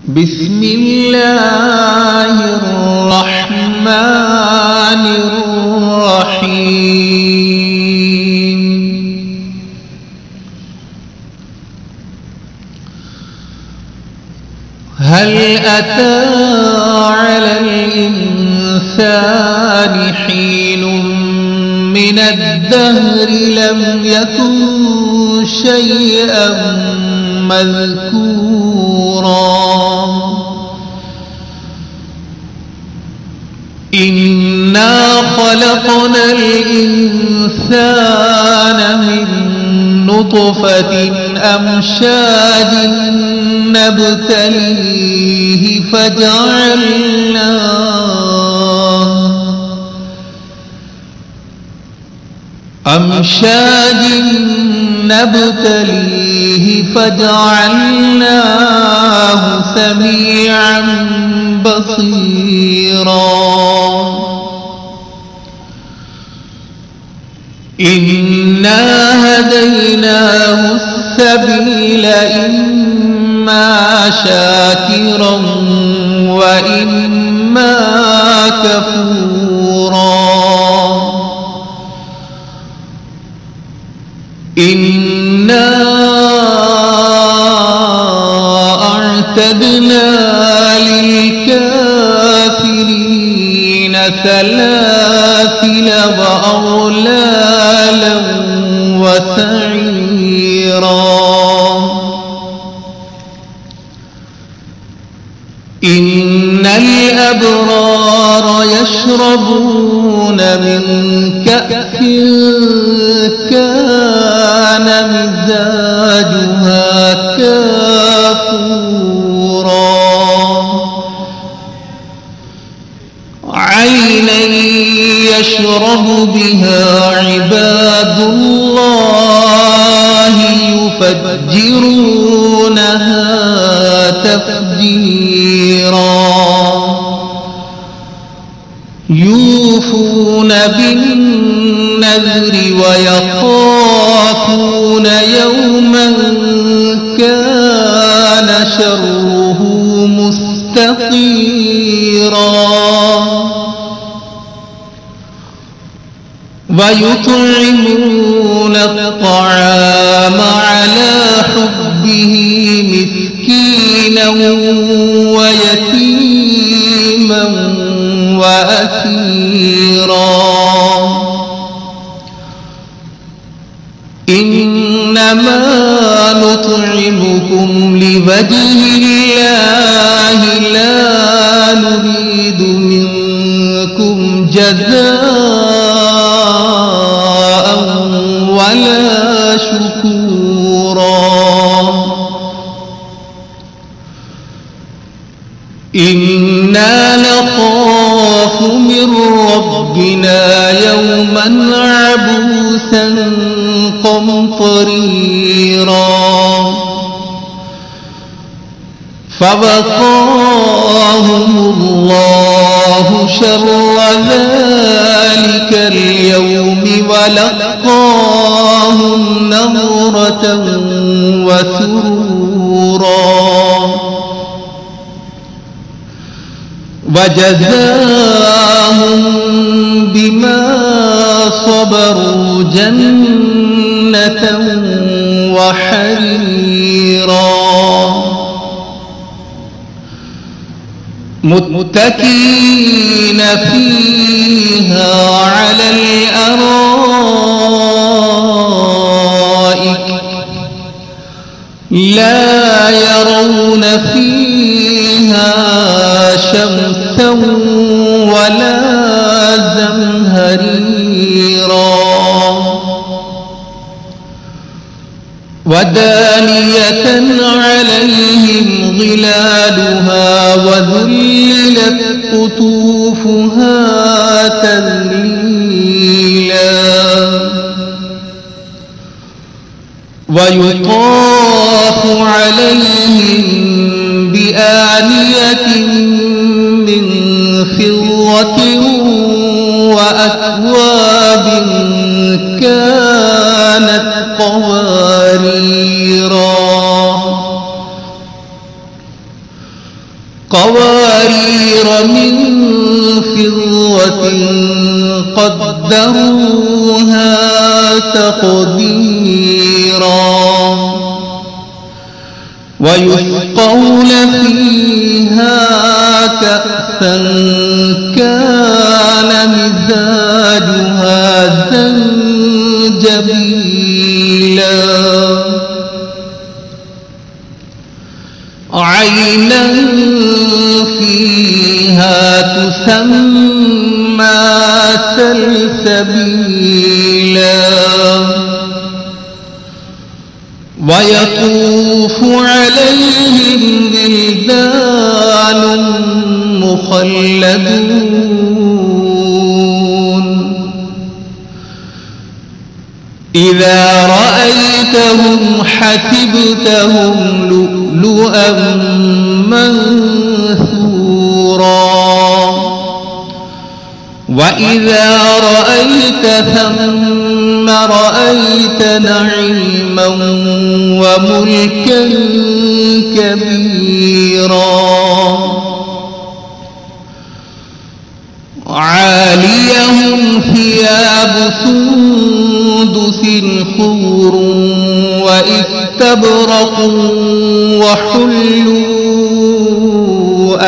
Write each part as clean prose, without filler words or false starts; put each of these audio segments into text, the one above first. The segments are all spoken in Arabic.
بسم الله الرحمن الرحيم. هل أتى على الإنسان حين من الدهر لم يكن شيئا مذكورا. إنا خلقنا الإنسان من نطفة أمشاج نبتليه فجعلناه سميعا بصيرا. إنا هديناه السبيل إما شاكرا وإما كفورا. إنا أعتدنا للكافرين سلاسل وأغلالا وسعيرا. إن الأبرار يشربون من كأس كان مزاجها كافورا. عينا يشرب بها عباد الله يفجرونها تفجيرا. يوفون بالنذر ويخافون يوما كان شره مستطيرا. ويطعمون الطعام على حبه مسكينا ويتيما وأسيرا. إنما نطعمكم لوجه الله لا نريد منكم جزاء ولا شكورا. إنا نخاف من ربنا يوما عبوسا قمطريرا. فوقاهم الله شر ذلك اليوم ولقاهم نضرة وسرورا. وجزاهم بما صبروا جنة وحريرا. متكئين فيها على الأرائك لا يرون فيها شمسا ولا زمهريرا. ودانية عليهم ظلالها وذللت قطوفها تذليلا. ويطاف عليهم بآنية من فضة وأكواب كانت قواريرا. قوارير من فضة قدروها تقديرا ويسقون فيها كأسا كان مزاجها زنجبيلا عينا فيها تسمى سلسبيلا ويطوف عليهم ولدان مخلدون إذا رأيتهم حسبتهم لؤلؤا منثورا وإذا رأيت ثم رأيت نعيما وملكا كبيرا عاليهم ثياب سندس خضر واستبرق وحلوا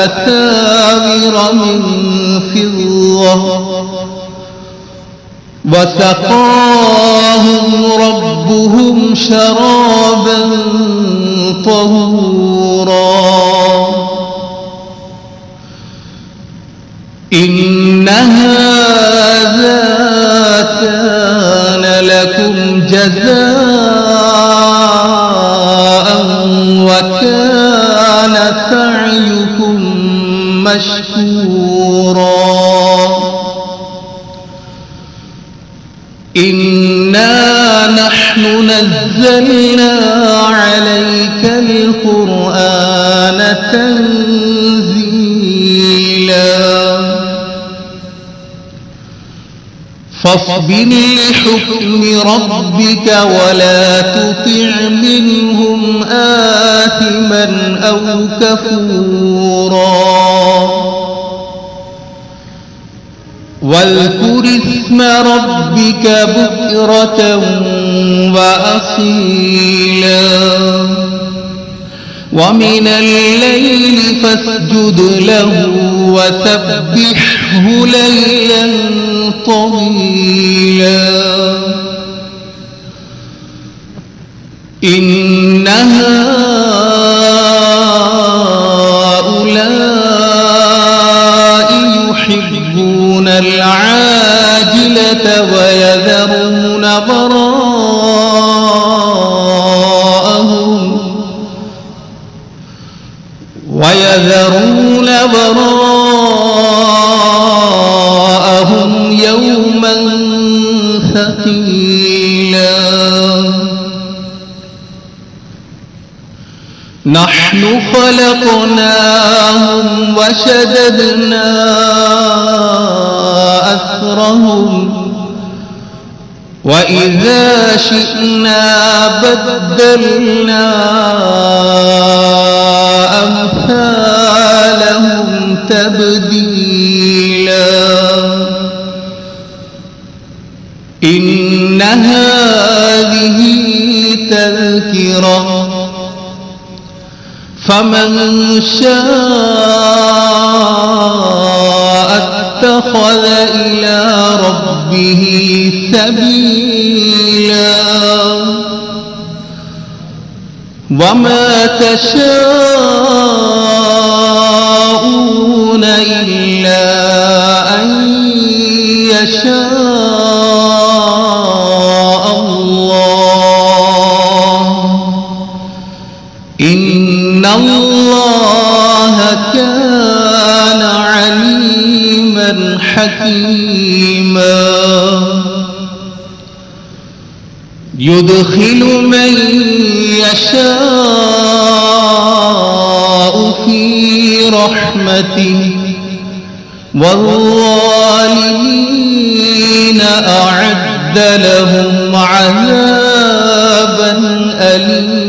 أساور من فضة وسقاهم ربهم شرابا طهورا إن هذا كان لكم جزاء وكان سعيكم مشكورا إنا نحن نزلنا عليك القرآن تنزيلا فاصبر لحكم ربك ولا تطع منهم آثما أو كفورا واذكر اسم ربك بكرة وأصيلا ومن الليل فاسجد له وسبحه ليلا طويلا إن هؤلاء يحبون العاجلة ويذرون وراءهم يوما ثقيلا نحن خلقناهم وشددنا أسرهم وإذا شئنا بدلنا أمثالهم تبديلا إن هذه تذكرة فمن شاء اتخذ إلى ربه سبيلا وما تشاءون إلا أن يشاء الله إن الله كان عليما حكيما يدخل من يشاء في رحمته والظالمين أعد لهم عذابا أليما